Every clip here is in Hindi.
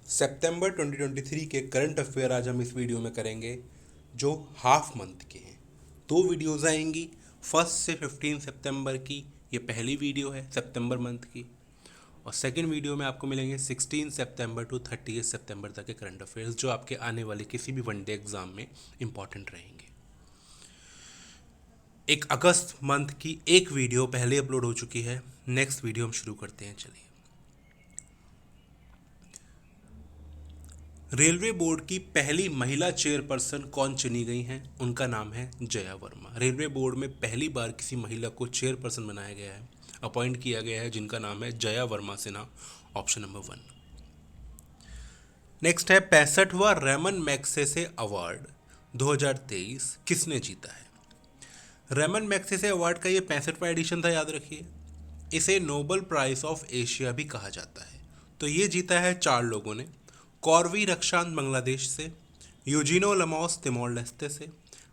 सितंबर 2023 के करंट अफेयर आज हम इस वीडियो में करेंगे जो हाफ मंथ के हैं। दो वीडियोज़ आएंगी, फर्स्ट से 15 सितंबर की, ये पहली वीडियो है सितंबर मंथ की, और सेकंड वीडियो में आपको मिलेंगे 16 सितंबर टू 30 सितंबर तक के करंट अफेयर्स जो आपके आने वाले किसी भी वनडे एग्जाम में इंपॉर्टेंट रहेंगे। 1 अगस्त मंथ की एक वीडियो पहले अपलोड हो चुकी है। नेक्स्ट वीडियो हम शुरू करते हैं, चलिए। रेलवे बोर्ड की पहली महिला चेयरपर्सन कौन चुनी गई हैं? उनका नाम है जया वर्मा। रेलवे बोर्ड में पहली बार किसी महिला को चेयरपर्सन बनाया गया है, अपॉइंट किया गया है, जिनका नाम है Jaya Verma Sinha. Option number 1। Next है 65वां रेमन मैग्सेसे अवार्ड 2023 किसने जीता है? रेमन मैग्सेसे अवार्ड का ये 65वां एडिशन था, याद रखिए। इसे नोबल प्राइज ऑफ एशिया भी कहा जाता है। तो ये जीता है 4 लोगों ने। कॉर्वी रक्षांत बांग्लादेश से, यूजिनो लमोस तिमोर लेस्ते से,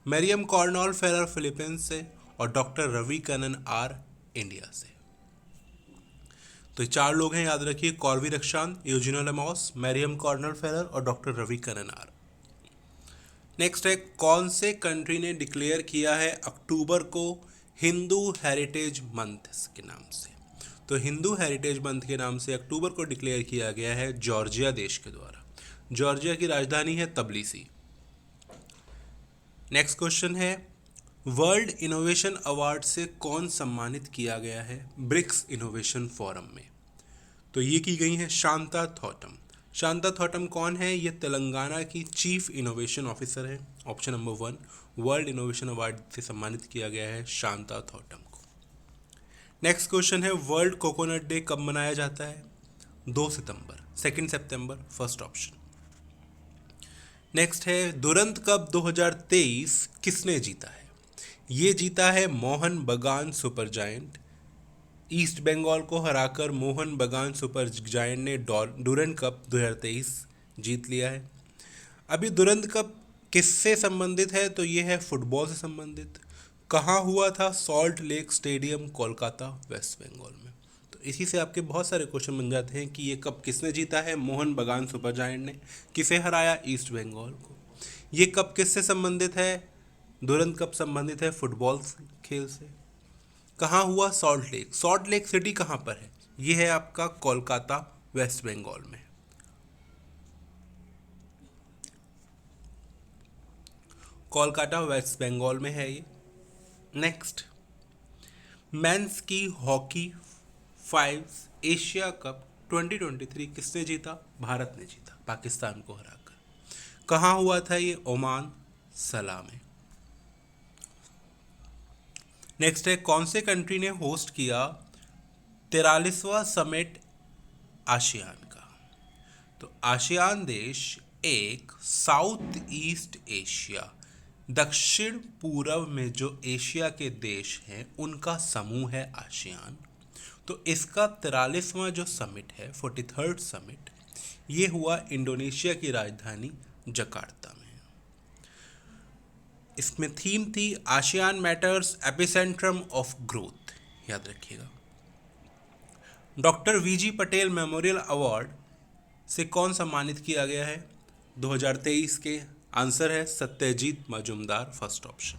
मरियम कॉर्नॉल फेरर फिलीपींस से, और doctor Ravi Kannan R India से। तो ये 4 लोग हैं, याद रखिए। Korvi Rakshand, Eugenio Lemos, Miriam Coronel Ferrer और doctor Ravi Kannan R. Next है कौन से कंट्री ने डिक्लेयर किया है अक्टूबर को हिंदू हेरिटेज मंथ के नाम से? तो हिंदू हेरिटेज मंथ के नाम से अक्टूबर को डिक्लेयर किया गया है जॉर्जिया देश के द्वारा। जॉर्जिया की राजधानी है तबलिसी। नेक्स्ट क्वेश्चन है वर्ल्ड इनोवेशन अवार्ड से कौन सम्मानित किया गया है ब्रिक्स इनोवेशन फोरम में? तो ये की गई है शांता थॉटम। शांता थॉटम कौन है? ये तेलंगाना की चीफ इनोवेशन ऑफिसर है। Option number 1, world innovation award से सम्मानित किया गया है शांता थॉटम को। नेक्स्ट क्वेश्चन है वर्ल्ड कोकोनट डे कब मनाया जाता है? 2 सितंबर, 2 सितंबर, फर्स्ट ऑप्शन। नेक्स्ट है दुरंत कप 2023 किसने जीता है? ये जीता है मोहन बगान सुपर जायंट। ईस्ट बंगाल को हराकर मोहन बगान सुपर जायंट ने डुरंट कप 2023 जीत लिया है। अभी दुरंत कप किससे संबंधित है? तो ये है फुटबॉल से संबंधित। कहाँ हुआ था? Salt Lake Stadium, Kolkata, West Bengal में। तो इसी से आपके बहुत सारे क्वेश्चन बन जाते हैं कि ये कप किसने जीता है? मोहन बगान सुपर जायंट ने। किसे हराया? ईस्ट बंगाल को। ये कप किससे संबंधित है? दुरंत कप संबंधित है फुटबॉल खेल से। कहाँ हुआ? Salt lake. Salt lake city कहाँ पर है? ये है आपका कोलकाता, वेस्ट बंगाल में। कोलकाता वेस्ट बंगाल में है ये। नेक्स्ट, मेंस की हॉकी 5 एशिया कप 2023 किसने जीता? भारत ने जीता, पाकिस्तान को हराकर। कहाँ हुआ था ये? ओमान, सला में। नेक्स्ट है कौन से कंट्री ने होस्ट किया 43वां समिट आसियान का? तो आसियान देश एक साउथ ईस्ट एशिया, दक्षिण पूर्व में जो एशिया के देश हैं उनका समूह है आसियान। तो इसका 43वां जो समिट है, 43rd समिट, ये हुआ इंडोनेशिया की राजधानी जकार्ता में। इसमें थीम थी ASEAN matters epicentrum of growth, याद रखिएगा। Doctor V G Patel memorial award से कौन सम्मानित किया गया है 2023 के? आंसर है Satyajit Majumdar, first option.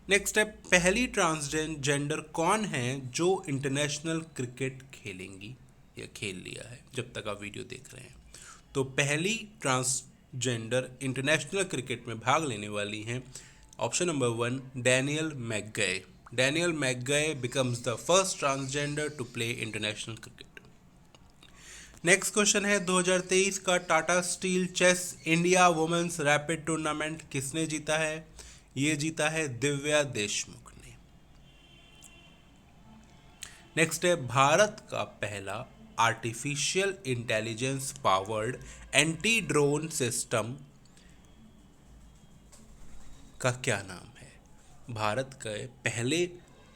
Next है पहली ट्रांसजेंडर कौन है जो इंटरनेशनल क्रिकेट खेलेंगी या खेल लिया है जब तक आप वीडियो देख रहे हैं? तो पहली ट्रांसजेंडर इंटरनेशनल क्रिकेट में भाग लेने वाली हैं, option number 1, Danielle McGahey. Danielle McGahey becomes the first transgender to play international cricket. Next question है 2023 का Tata steel chess India women's rapid tournament किसने जीता है? ये जीता है दिव्या देशमुख ने। नेक्स्ट है भारत का पहला artificial intelligence powered anti drone system का क्या नाम है? भारत के पहले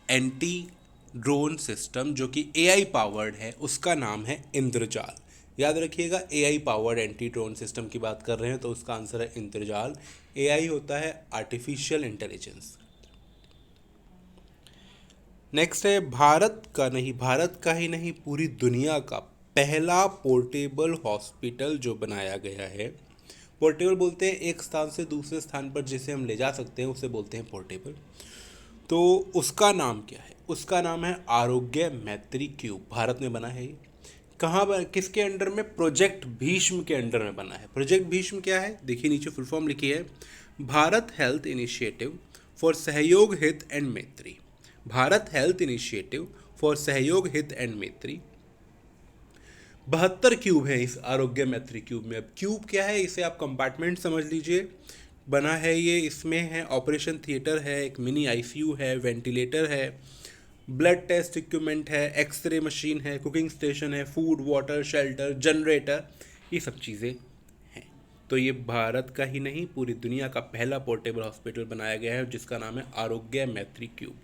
एंटी ड्रोन सिस्टम जो कि एआई पावर्ड है उसका नाम है इंद्रजाल। याद रखिएगा, AI powered anti drone system की बात कर रहे हैं तो उसका आंसर है इंद्रजाल। एआई होता है आर्टिफिशियल इंटेलिजेंस। नेक्स्ट है भारत का ही नहीं पूरी दुनिया का पहला पोर्टेबल हॉस्पिटल जो बनाया गया है, पोर्टेबल बोलते हैं एक स्थान से दूसरे स्थान पर जिसे हम ले जा सकते हैं उसे बोलते हैं पोर्टेबल। तो उसका नाम क्या है? उसका नाम है आरोग्य मैत्री क्यूब। भारत में बना है ये। कहाँ पर, किसके अंडर में? प्रोजेक्ट भीष्म के अंडर में बना है। प्रोजेक्ट भीष्म क्या है? देखिए नीचे फुल फॉर्म लिखी है, भारत हेल्थ इनिशिएटिव फॉर सहयोग हित एंड मैत्री। भारत हेल्थ इनिशिएटिव फॉर सहयोग हित एंड मैत्री। 72 क्यूब है इस आरोग्य मैत्री क्यूब में। अब क्यूब क्या है, इसे आप कंपार्टमेंट समझ लीजिए। बना है ये, इसमें है ऑपरेशन थिएटर है, एक मिनी आईसीयू है, वेंटिलेटर है, ब्लड टेस्ट इक्विपमेंट है, एक्सरे मशीन है, कुकिंग स्टेशन है, फूड वाटर शेल्टर जनरेटर, ये सब चीज़ें हैं। तो ये भारत का ही नहीं पूरी दुनिया का पहला पोर्टेबल हॉस्पिटल बनाया गया है जिसका नाम है आरोग्य मैत्री क्यूब।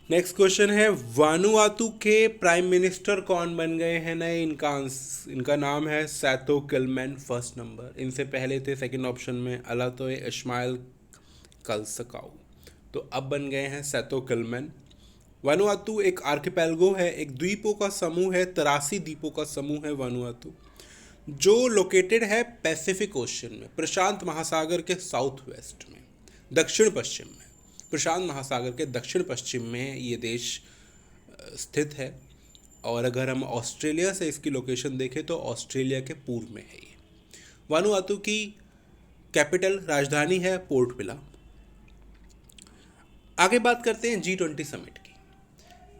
नेक्स्ट क्वेश्चन है, वानुआतू के प्राइम मिनिस्टर कौन बन गए हैं नए? इनका नाम है सैतो किलमैन, फर्स्ट नंबर। इनसे पहले थे सेकंड ऑप्शन में अलातोय इस्माइल कलसकाऊ, तो अब बन गए हैं सैतो किलमैन। वानुआतू एक आर्किपेलगो है, एक द्वीपों का समूह है, 83 द्वीपों का समूह है वानुआतू, जो लोकेटेड है पैसिफिक ओशन में, प्रशांत महासागर के साउथ वेस्ट में, दक्षिण पश्चिम में। प्रशांत महासागर के दक्षिण पश्चिम में ये देश स्थित है। और अगर हम ऑस्ट्रेलिया से इसकी लोकेशन देखें तो ऑस्ट्रेलिया के पूर्व में है ये। वानुआतू की कैपिटल, राजधानी है पोर्ट विला। आगे बात करते हैं G20 समिट की।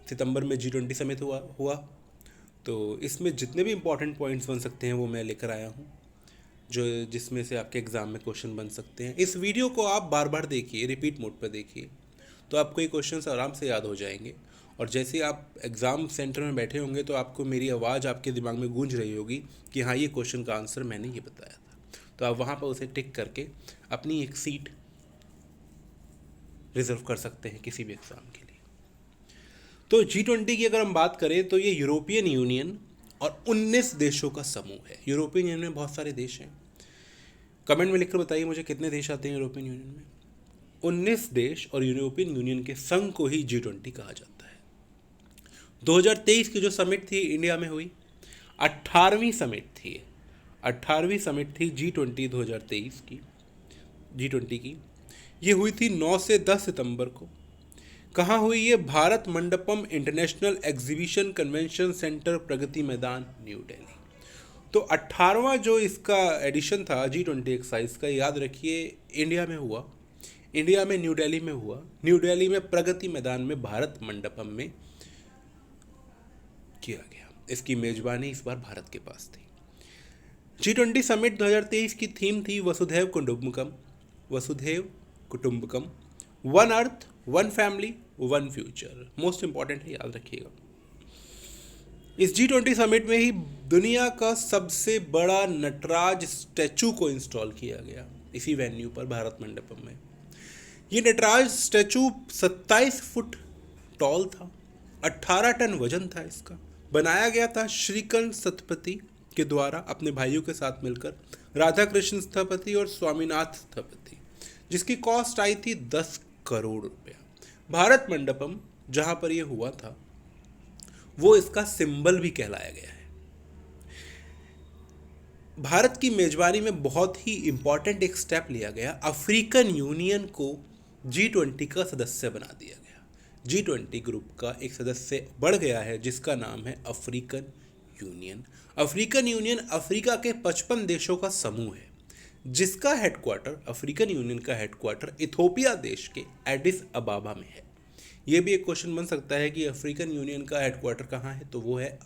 सितंबर में G20 समिट हुआ तो इसमें जितने भी इंपॉर्टेंट पॉइंट्स बन सकते हैं वो मैं लेकर आया हूँ, जिसमें से आपके एग्ज़ाम में क्वेश्चन बन सकते हैं। इस वीडियो को आप बार बार देखिए, रिपीट मोड पर देखिए, तो आपको ये क्वेश्चंस आराम से याद हो जाएंगे। और जैसे आप एग्ज़ाम सेंटर में बैठे होंगे तो आपको मेरी आवाज़ आपके दिमाग में गूंज रही होगी कि हाँ ये क्वेश्चन का आंसर मैंने ये बताया था। तो आप वहाँ पर उसे टिक करके अपनी एक सीट रिजर्व कर सकते हैं किसी भी एग्ज़ाम के लिए। तो G20 की अगर हम बात करें तो ये यूरोपियन यूनियन और 19 देशों का समूह है। यूरोपियन यूनियन में बहुत सारे देश हैं। कमेंट में लिखकर बताइए मुझे कितने देश आते हैं यूरोपियन यूनियन में। 19 देश और यूरोपियन यूनियन के संघ को ही G20 कहा जाता है। 2023 की जो समिट थी इंडिया में हुई, 18वीं समिट थी। 18वीं समिट थी G20 2023 की, G20 की। ये हुई थी 9 से 10 सितंबर को। कहाँ हुई ये? Bharat Mandapam international exhibition convention centre, Pragati Maidan, New Delhi. तो 18वां जो इसका एडिशन था G20 एक्साइज का, याद रखिए इंडिया में हुआ। इंडिया में न्यू दिल्ली में हुआ। न्यू दिल्ली में प्रगति मैदान में भारत मंडपम में किया गया। इसकी मेजबानी इस बार भारत के पास थी। G20 समिट 2023 की थीम थी वसुधैव कुटुंबकम। वसुधैव कुटुंबकम, one earth, one family, one future. Most important है, याद रखिएगा। इस G20 समिट में ही दुनिया का सबसे बड़ा नटराज स्टैचू को इंस्टॉल किया गया इसी वेन्यू पर, भारत मंडपम में। ये नटराज स्टैचू 27 फुट टॉल था, 18 टन वजन था इसका। बनाया गया था श्रीकंठ सतपति के द्वारा अपने भाइयों के साथ मिलकर, राधा कृष्ण स्थपति और स्वामीनाथ स्थपति, जिसकी कॉस्ट आई थी 10 करोड़ रुपया। भारत मंडपम जहां पर यह हुआ था वो इसका सिंबल भी कहलाया गया है। भारत की मेजबानी में बहुत ही इंपॉर्टेंट एक स्टेप लिया गया, अफ्रीकन यूनियन को G20 का सदस्य बना दिया गया। G20 ग्रुप का एक सदस्य बढ़ गया है जिसका नाम है African union. African union Africa के 55 देशों का समूह है जिसका हेडक्वार्टर, अफ्रीकन यूनियन का हेडक्वार्टर इथोपिया देश के एडिस अबाबा में है। ये भी एक क्वेश्चन बन सकता है कि अफ्रीकन यूनियन का हेडक्वार्टर कहाँ है, तो वो है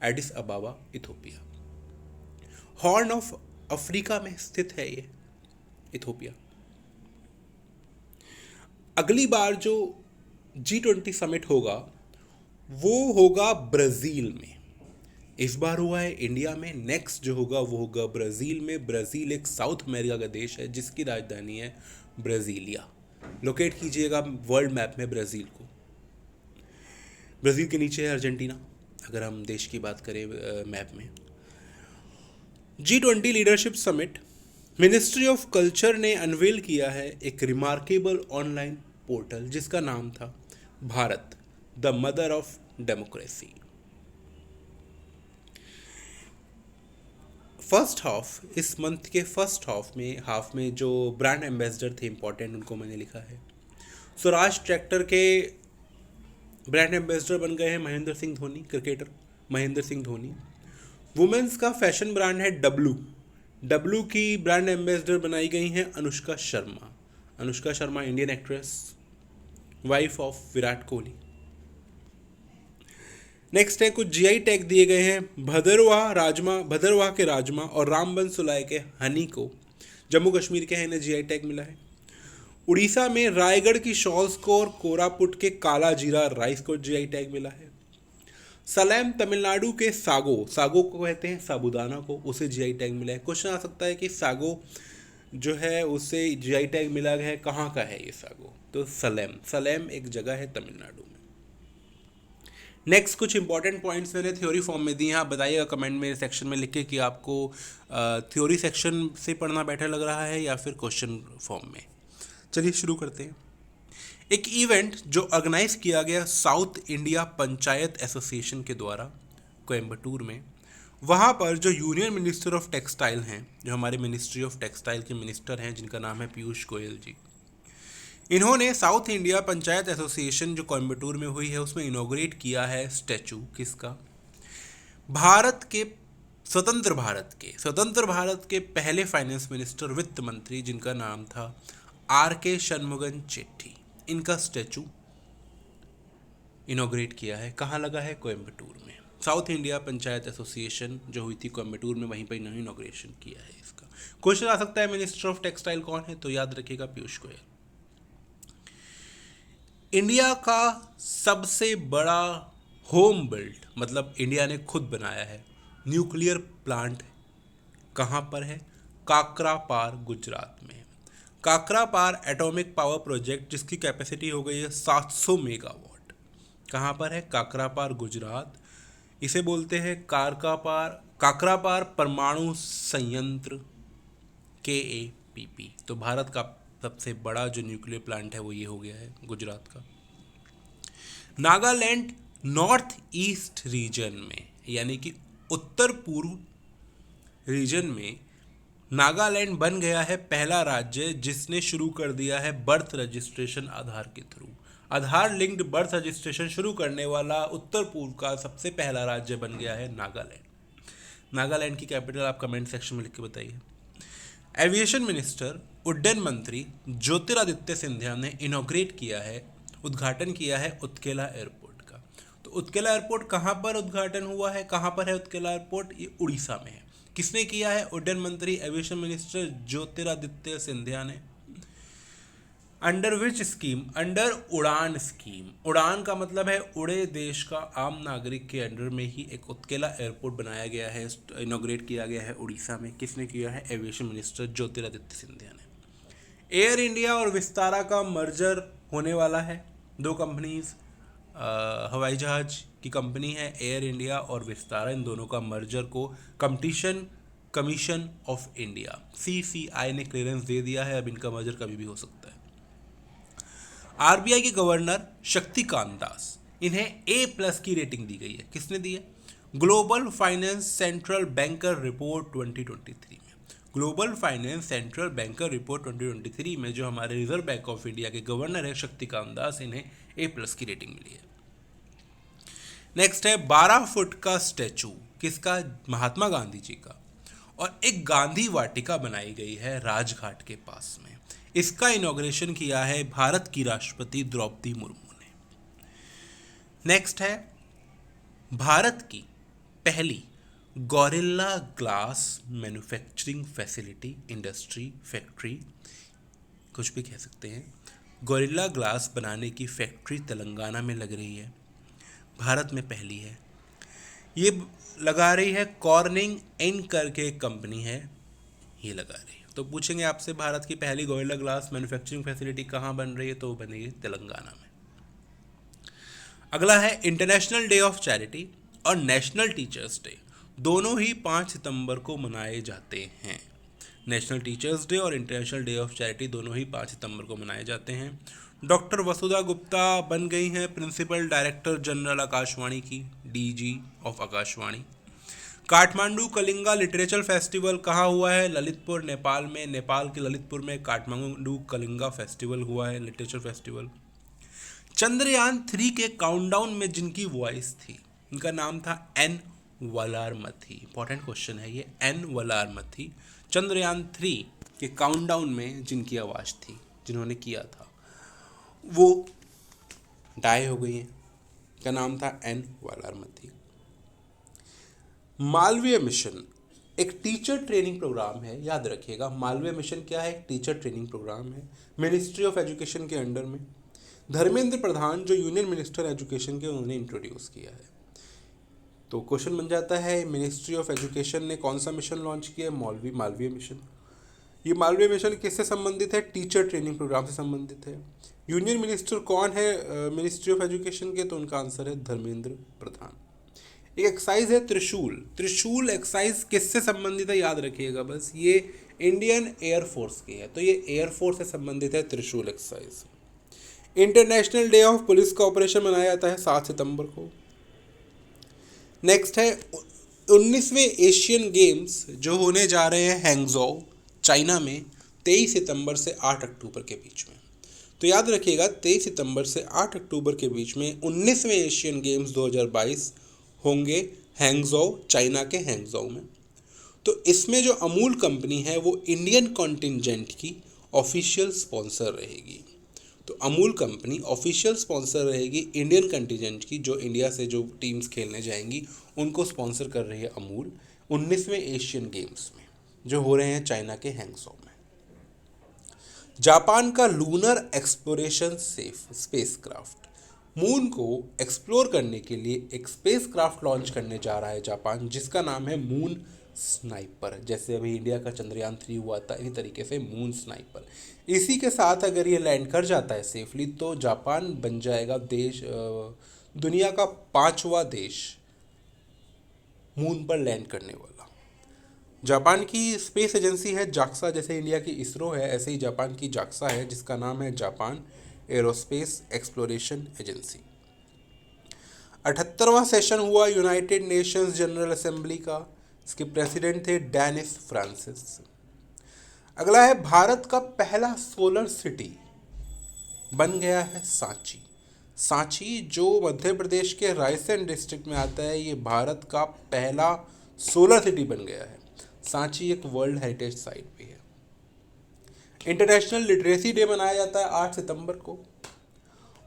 Aedes अबाबा, Ethiopia. Horn of Africa में स्थित है ये इथोपिया। अगली बार जो G20 समिट होगा वो होगा ब्राज़ील में। इस बार हुआ है इंडिया में, नेक्स्ट जो होगा वो होगा ब्राज़ील में। ब्राज़ील एक साउथ अमेरिका का देश है जिसकी राजधानी है ब्राज़ीलिया। लोकेट कीजिएगा वर्ल्ड मैप में ब्राज़ील को। ब्राज़ील के नीचे है अर्जेंटीना, अगर हम देश की बात करें मैप में। G20 leadership summit, ministry of culture ने अनवेल किया है एक रिमार्केबल ऑनलाइन पोर्टल जिसका नाम था Bharat the mother of democracy. First half, इस मंथ के फर्स्ट हाफ में जो ब्रांड एम्बेसडर थे इंपॉर्टेंट, उनको मैंने लिखा है। स्वराज ट्रैक्टर के ब्रांड एम्बेसडर बन गए हैं महेंद्र सिंह धोनी, क्रिकेटर महेंद्र सिंह धोनी। वुमेन्स का फैशन ब्रांड है डब्लू, डब्लू की ब्रांड एम्बेसडर बनाई गई हैं Anushka Sharma. Anushka Sharma Indian actress, wife of Virat Kohli. Next है कुछ जीआई टैग दिए गए हैं। भदरवाह के राजमा और रामबन सुलाय के हनी को, जम्मू कश्मीर के हैं, इन्हें जीआई टैग मिला है। उड़ीसा में रायगढ़ की शॉल्स को और कोरापुट के काला जीरा राइस को जीआई टैग मिला है। सलेम तमिलनाडु के सागो को कहते हैं साबुदाना को, उसे जीआई टैग मिला है। क्वेश्चन आ सकता है कि सागो जो है उसे जीआई टैग मिला है, कहाँ का है ये सागो? तो सलेम एक जगह है तमिलनाडु में। नेक्स्ट कुछ इंपॉर्टेंट पॉइंट्स मैंने थ्योरी फॉर्म में दिए हैं, आप बताइएगा कमेंट में सेक्शन में लिख के कि आपको थ्योरी सेक्शन से पढ़ना बेटर लग रहा है या फिर क्वेश्चन फॉर्म में। चलिए शुरू करते हैं। एक इवेंट जो ऑर्गेनाइज किया गया साउथ इंडिया पंचायत एसोसिएशन के द्वारा कोयम्बटूर में, वहाँ पर जो यूनियन मिनिस्टर ऑफ टेक्सटाइल हैं, जो हमारे मिनिस्ट्री ऑफ टेक्सटाइल के मिनिस्टर हैं जिनका नाम है पीयूष गोयल जी, इन्होंने साउथ इंडिया पंचायत एसोसिएशन जो कोयम्बटूर में हुई है उसमें इनॉग्रेट किया है स्टैचू किसका? स्वतंत्र भारत के पहले फाइनेंस मिनिस्टर, वित्त मंत्री, जिनका नाम था आर.के. शनमुगम चेट्टी। इनका स्टैचू इनॉग्रेट किया है, कहाँ लगा है? कोयम्बटूर में। साउथ इंडिया पंचायत एसोसिएशन जो हुई थी कोयम्बटूर में, वहीं पर इन्होंने इनॉग्रेशन किया है इसका। क्वेश्चन आ सकता है मिनिस्टर ऑफ टेक्सटाइल कौन है? तो याद रखिएगा पीयूष गोयल। इंडिया का सबसे बड़ा होम बिल्ड, मतलब इंडिया ने खुद बनाया है, न्यूक्लियर प्लांट कहाँ पर है? काकरापार, गुजरात में। काकरापार एटॉमिक पावर प्रोजेक्ट जिसकी कैपेसिटी हो गई है 700 मेगावाट, कहाँ पर है? काकरापार, गुजरात। इसे बोलते हैं काकरापार परमाणु संयंत्र, KAPP। तो भारत का सबसे बड़ा जो न्यूक्लियर प्लांट है वो ये हो गया है गुजरात का। नागालैंड नॉर्थ ईस्ट रीजन में, यानी कि उत्तर पूर्व रीजन में नागालैंड बन गया है पहला राज्य जिसने शुरू कर दिया है बर्थ रजिस्ट्रेशन आधार के थ्रू। आधार लिंक्ड बर्थ रजिस्ट्रेशन शुरू करने वाला उत्तर पूर्व का सबसे पहला राज्य बन गया है नागालैंड। नागालैंड की कैपिटल आप कमेंट सेक्शन में लिख के बताइए। एविएशन मिनिस्टर, उड्डयन मंत्री ज्योतिरादित्य सिंधिया ने इनॉग्रेट किया है, उद्घाटन किया है उत्केला एयरपोर्ट का। तो उत्केला एयरपोर्ट कहाँ पर उद्घाटन हुआ है, कहाँ पर है उत्केला एयरपोर्ट? ये उड़ीसा में है। किसने किया है? उड्डयन मंत्री एविएशन मिनिस्टर ज्योतिरादित्य सिंधिया ने। Under which scheme? अंडर उड़ान स्कीम। उड़ान का मतलब है उड़े देश का आम नागरिक के अंडर में ही एक उत्केला एयरपोर्ट बनाया गया है, इनॉग्रेट किया गया है उड़ीसा में। किसने किया है? एविएशन मिनिस्टर ज्योतिरादित्य सिंधिया ने। एयर इंडिया और विस्तारा का मर्जर होने वाला है। दो कंपनीज, हवाई जहाज की कंपनी है एयर इंडिया और विस्तारा, इन दोनों का मर्जर को competition commission of India CCI ने क्लियरेंस दे दिया है। अब इनका मर्जर कभी भी हो सकता है। RBI के गवर्नर शक्तिकांत दास, इन्हें A+ की रेटिंग दी गई है। किसने दी है? Global finance central banker report 2023 में। Global finance central banker report 2023 में जो हमारे रिजर्व बैंक ऑफ इंडिया के गवर्नर है शक्तिकांत दास, इन्हें A+ की रेटिंग मिली है। नेक्स्ट है 12 फुट का स्टैचू, किसका? महात्मा गांधी जी का। और एक गांधी वाटिका बनाई गई है राजघाट के पास में। इसका इनॉग्रेशन किया है भारत की राष्ट्रपति द्रौपदी मुर्मू ने। नेक्स्ट है भारत की पहली Gorilla Glass manufacturing facility, industry, factory, कुछ भी कह सकते हैं। गॉरिल्ला ग्लास बनाने की फैक्ट्री तेलंगाना में लग रही है, भारत में पहली है। ये लगा रही है कॉर्निंग इन करके एक कंपनी है, ये लगा रही है। तो पूछेंगे आपसे भारत की पहली गॉरिल्ला ग्लास मैन्युफैक्चरिंग फैसिलिटी कहाँ बन रही है? तो वो बनेगी तेलंगाना में। अगला है इंटरनेशनल डे ऑफ चैरिटी और नेशनल टीचर्स डे, दोनों ही 5 सितंबर को मनाए जाते हैं। नेशनल टीचर्स डे और इंटरनेशनल डे ऑफ चैरिटी दोनों ही 5 सितंबर को मनाए जाते हैं। डॉक्टर वसुधा गुप्ता बन गई हैं प्रिंसिपल डायरेक्टर जनरल आकाशवाणी की, DG of Akashvani. Kathmandu Kalinga literature festival कहाँ हुआ है? ललितपुर, नेपाल में। नेपाल के ललितपुर में काठमांडू कलिंगा फेस्टिवल हुआ है, लिटरेचर फेस्टिवल। चंद्रयान 3 के काउंटडाउन में जिनकी वॉइस थी, उनका नाम था एन वलारमथी। इंपॉर्टेंट क्वेश्चन है ये, एन वलारमथी। चंद्रयान 3 के काउंटडाउन में जिनकी आवाज़ थी, जिन्होंने किया था, वो डाई हो गई हैं। का नाम था एन वलारमथी। मालवीय मिशन एक टीचर ट्रेनिंग प्रोग्राम है, याद रखिएगा। मालवीय मिशन क्या है? एक टीचर ट्रेनिंग प्रोग्राम है, मिनिस्ट्री ऑफ एजुकेशन के अंडर में। धर्मेंद्र प्रधान जो यूनियन मिनिस्टर एजुकेशन के, उन्होंने इंट्रोड्यूस किया है। तो क्वेश्चन बन जाता है, मिनिस्ट्री ऑफ एजुकेशन ने कौन सा मिशन लॉन्च किया? मालवीय मिशन। ये मालवीय मिशन किससे संबंधित है? टीचर ट्रेनिंग प्रोग्राम से संबंधित है। यूनियन मिनिस्टर कौन है मिनिस्ट्री ऑफ एजुकेशन के? तो उनका आंसर है धर्मेंद्र प्रधान। एक एक्सरसाइज है त्रिशूल। त्रिशूल एक्सरसाइज किससे संबंधित है? याद रखिएगा बस, ये इंडियन एयरफोर्स की है, तो ये एयरफोर्स से संबंधित है त्रिशूल exercise. International day of police cooperation मनाया जाता है 7 सितंबर को। नेक्स्ट है 19वें एशियन गेम्स जो होने जा रहे हैं हैंगजोउ, चाइना में 23 सितंबर से 8 अक्टूबर के बीच में। तो याद रखिएगा 23 सितंबर से 8 अक्टूबर के बीच में 19वें एशियन गेम्स 2022 होंगे हैंगजोउ, चाइना के हैंगजोउ में। तो इसमें जो अमूल कंपनी है वो इंडियन कॉन्टिजेंट की ऑफिशियल स्पॉन्सर रहेगी। तो अमूल कंपनी ऑफिशियल स्पॉन्सर रहेगी इंडियन कंटिजेंट की, जो इंडिया से जो टीम्स खेलने जाएंगी उनको स्पॉन्सर कर रही है अमूल 19वें एशियन गेम्स में जो हो रहे हैं चाइना के हैंगजोउ में। जापान का लूनर एक्सप्लोरेशन स्पेसक्राफ्ट, मून को एक्सप्लोर करने के लिए एक स्पेसक्राफ्ट लॉन्च करने जा रहा है जापान, जिसका नाम है मून स्नाइपर। जैसे अभी इंडिया का चंद्रयान 3 हुआ था, इसी तरीके से मून स्नाइपर। इसी के साथ अगर ये लैंड कर जाता है सेफली, तो जापान बन जाएगा दुनिया का 5वां देश मून पर लैंड करने वाला। जापान की स्पेस एजेंसी है जाक्सा, जैसे इंडिया की इसरो है ऐसे ही जापान की जाक्सा है, जिसका नाम है जापान एरोस्पेस एक्सप्लोरेशन एजेंसी। 78वां सेशन हुआ यूनाइटेड नेशंस जनरल असेंबली का, इसके प्रेसिडेंट थे डेनिस फ्रांसिस। अगला है भारत का पहला सोलर सिटी बन गया है सांची। सांची जो मध्य प्रदेश के रायसेन डिस्ट्रिक्ट में आता है, ये भारत का पहला सोलर सिटी बन गया है। सांची एक वर्ल्ड हेरिटेज साइट भी है। इंटरनेशनल लिटरेसी डे मनाया जाता है 8 सितंबर को।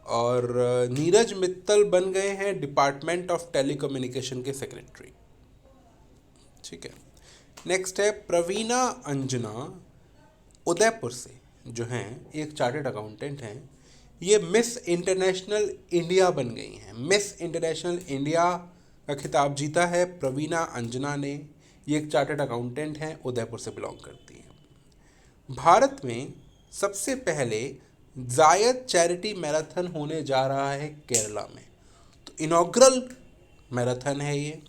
और नीरज मित्तल बन गए हैं डिपार्टमेंट ऑफ टेलीकम्युनिकेशन के सेक्रेटरी। ठीक है। नेक्स्ट है प्रवीणा अंजना, उदयपुर से जो हैं, एक चार्टर्ड अकाउंटेंट हैं। ये मिस इंटरनेशनल इंडिया बन गई हैं। मिस इंटरनेशनल इंडिया का खिताब जीता है प्रवीणा अंजना ने। ये एक चार्टर्ड अकाउंटेंट हैं, उदयपुर से बिलोंग करती हैं। भारत में सबसे पहले जायद चैरिटी मैराथन होने जा रहा है केरला में। तो इनॉग्रल मैराथन है ये।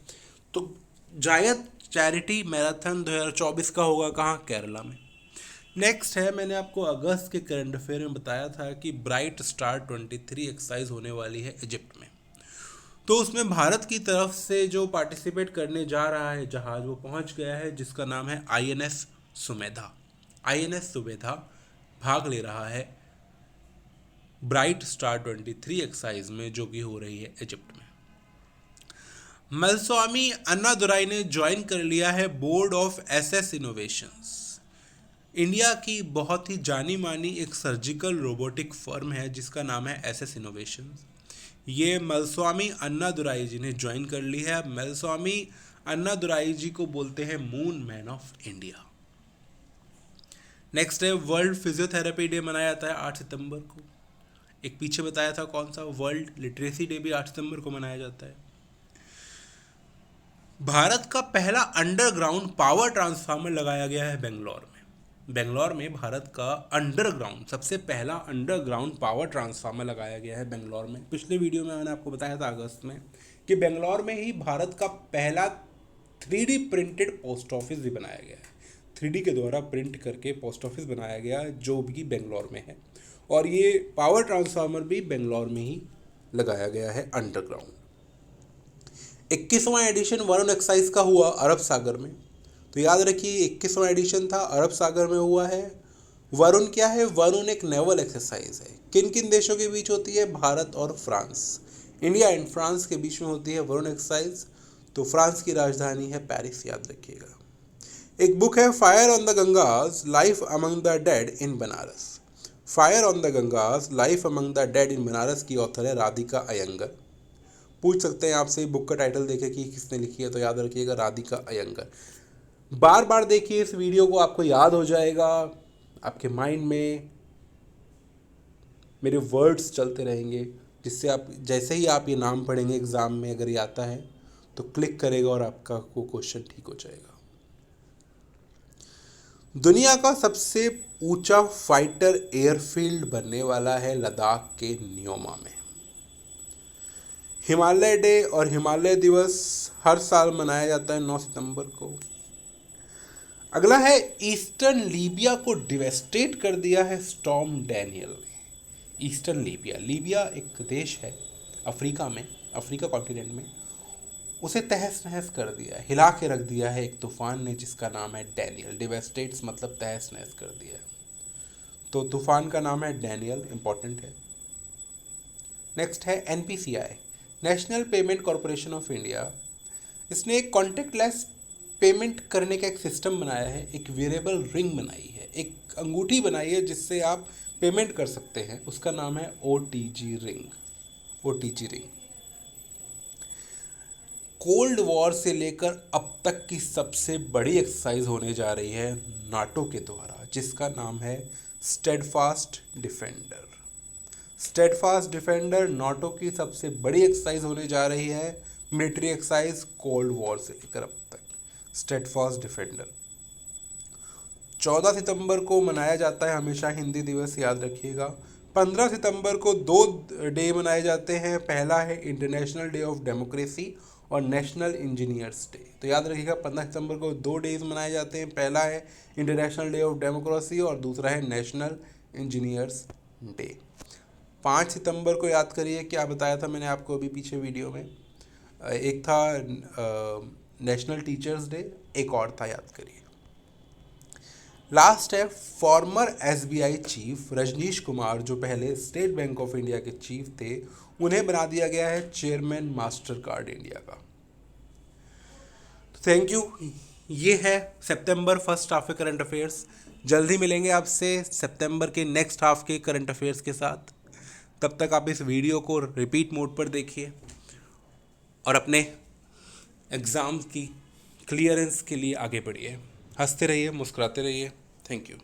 तो जायद चैरिटी मैराथन 2024 का होगा कहाँ? केरला में। नेक्स्ट है, मैंने आपको अगस्त के करंट अफेयर में बताया था कि ब्राइट स्टार 23 एक्सरसाइज होने वाली है इजिप्ट में। तो उसमें भारत की तरफ से जो पार्टिसिपेट करने जा रहा है जहाज़, वो पहुंच गया है, जिसका नाम है INS सुमेधा। INS सुमेधा भाग ले रहा है ब्राइट स्टार 23 एक्सरसाइज में, जो कि हो रही है इजिप्ट में। मलस्वामी अन्नादुराई ने ज्वाइन कर लिया है board of SS innovations. India की बहुत ही जानी मानी एक सर्जिकल रोबोटिक फर्म है जिसका नाम है SS इनोवेशंस। ये मलस्वामी अन्नादुराई जी ने ज्वाइन कर ली है। मलस्वामी अन्नादुराई जी को बोलते हैं moon man of India. Next है वर्ल्ड फिजियोथेरेपी डे मनाया जाता है 8 सितंबर को। एक पीछे बताया था कौन सा, वर्ल्ड लिटरेसी डे भी 8 सितंबर को मनाया जाता है। भारत का पहला अंडरग्राउंड पावर ट्रांसफार्मर लगाया गया है बेंगलोर में। बेंगलोर में भारत का अंडरग्राउंड सबसे पहला अंडरग्राउंड पावर ट्रांसफार्मर लगाया गया है बेंगलोर में। पिछले वीडियो में मैंने आपको बताया था अगस्त में कि बेंगलोर में ही भारत का पहला 3D प्रिंटेड पोस्ट ऑफिस भी बनाया गया है। 3D के द्वारा प्रिंट करके पोस्ट ऑफिस बनाया गया जो भी बेंगलोर में है, और ये पावर ट्रांसफार्मर भी बेंगलोर में ही लगाया गया है अंडरग्राउंड। 21वां एडिशन वरुण एक्साइज का हुआ अरब सागर में। तो याद रखिए 21वां एडिशन था, अरब सागर में हुआ है। वरुण क्या है? वरुण एक नेवल एक्सरसाइज है। किन किन देशों के बीच होती है? भारत और फ्रांस, इंडिया एंड फ्रांस के बीच में होती है वरुण एक्सरसाइज। तो फ्रांस की राजधानी है पेरिस, याद रखिएगा। एक बुक है fire on the Ganges life among the dead in Banaras. Fire on the Ganges life among the dead in Banaras की ऑथर है राधिका अयंगर। पूछ सकते हैं आपसे बुक का टाइटल देखे कि किसने लिखी है, तो याद रखिएगा राधिका अयंगर। बार बार देखिए इस वीडियो को, आपको याद हो जाएगा, आपके माइंड में मेरे वर्ड्स चलते रहेंगे, जिससे आप जैसे ही आप ये नाम पढ़ेंगे एग्ज़ाम में अगर ये आता है तो क्लिक करेगा और आपका वो क्वेश्चन ठीक हो जाएगा। दुनिया का सबसे ऊंचा फाइटर एयरफील्ड बनने वाला है लद्दाख के न्योमा में। हिमालय डे और हिमालय दिवस हर साल मनाया जाता है 9 सितंबर को। अगला है ईस्टर्न लीबिया को डिवेस्टेट कर दिया है स्टॉर्म डैनियल ने। ईस्टर्न लीबिया, लीबिया एक देश है अफ्रीका में, अफ्रीका कॉन्टिनेंट में, उसे तहस नहस कर दिया, हिला के रख दिया है एक तूफान ने जिसका नाम है डैनियल। डिवेस्टेट्स मतलब तहस नहस कर दिया। तो तूफान का नाम है डैनियल, इंपॉर्टेंट है। नेक्स्ट है NPCI, national payment corporation of India. इसने एक कॉन्टेक्टलेस पेमेंट करने का एक सिस्टम बनाया है, एक वेरिएबल रिंग बनाई है, एक अंगूठी बनाई है जिससे आप पेमेंट कर सकते हैं, उसका नाम है OTG ring. OTG ring cold war से लेकर अब तक की सबसे बड़ी एक्सरसाइज होने जा रही है नाटो के द्वारा, जिसका नाम है steadfast defender. Steadfast defender NATO की सबसे बड़ी एक्सरसाइज होने जा रही है, मिलिट्री एक्सरसाइज कोल्ड वॉर से लेकर अब तक। स्टेडफास्ट डिफेंडर 14 सितंबर को मनाया जाता है हमेशा हिंदी दिवस, याद रखिएगा। 15 सितंबर को 2 डे मनाए जाते हैं, पहला है इंटरनेशनल डे ऑफ डेमोक्रेसी और नेशनल इंजीनियर्स डे। तो याद रखिएगा 15 सितंबर को 2 डेज मनाए जाते हैं, पहला है इंटरनेशनल डे ऑफ डेमोक्रेसी और दूसरा है नेशनल इंजीनियर्स डे। 5 सितंबर को याद करिए, क्या बताया था मैंने आपको अभी पीछे वीडियो में, एक था नेशनल टीचर्स डे, एक और था, याद करिए। लास्ट है former SBI chief Rajnish Kumar, जो पहले स्टेट बैंक ऑफ इंडिया के चीफ थे, उन्हें बना दिया गया है चेयरमैन मास्टर कार्ड इंडिया का। Thank you. ये है सितंबर फर्स्ट हाफ के करंट अफेयर्स। जल्दी मिलेंगे आपसे सितंबर के नेक्स्ट हाफ के करंट अफेयर्स के साथ। तब तक आप इस वीडियो को रिपीट मोड पर देखिए और अपने एग्ज़ाम की क्लियरेंस के लिए आगे बढ़िए। हंसते रहिए, मुस्कुराते रहिए। Thank you.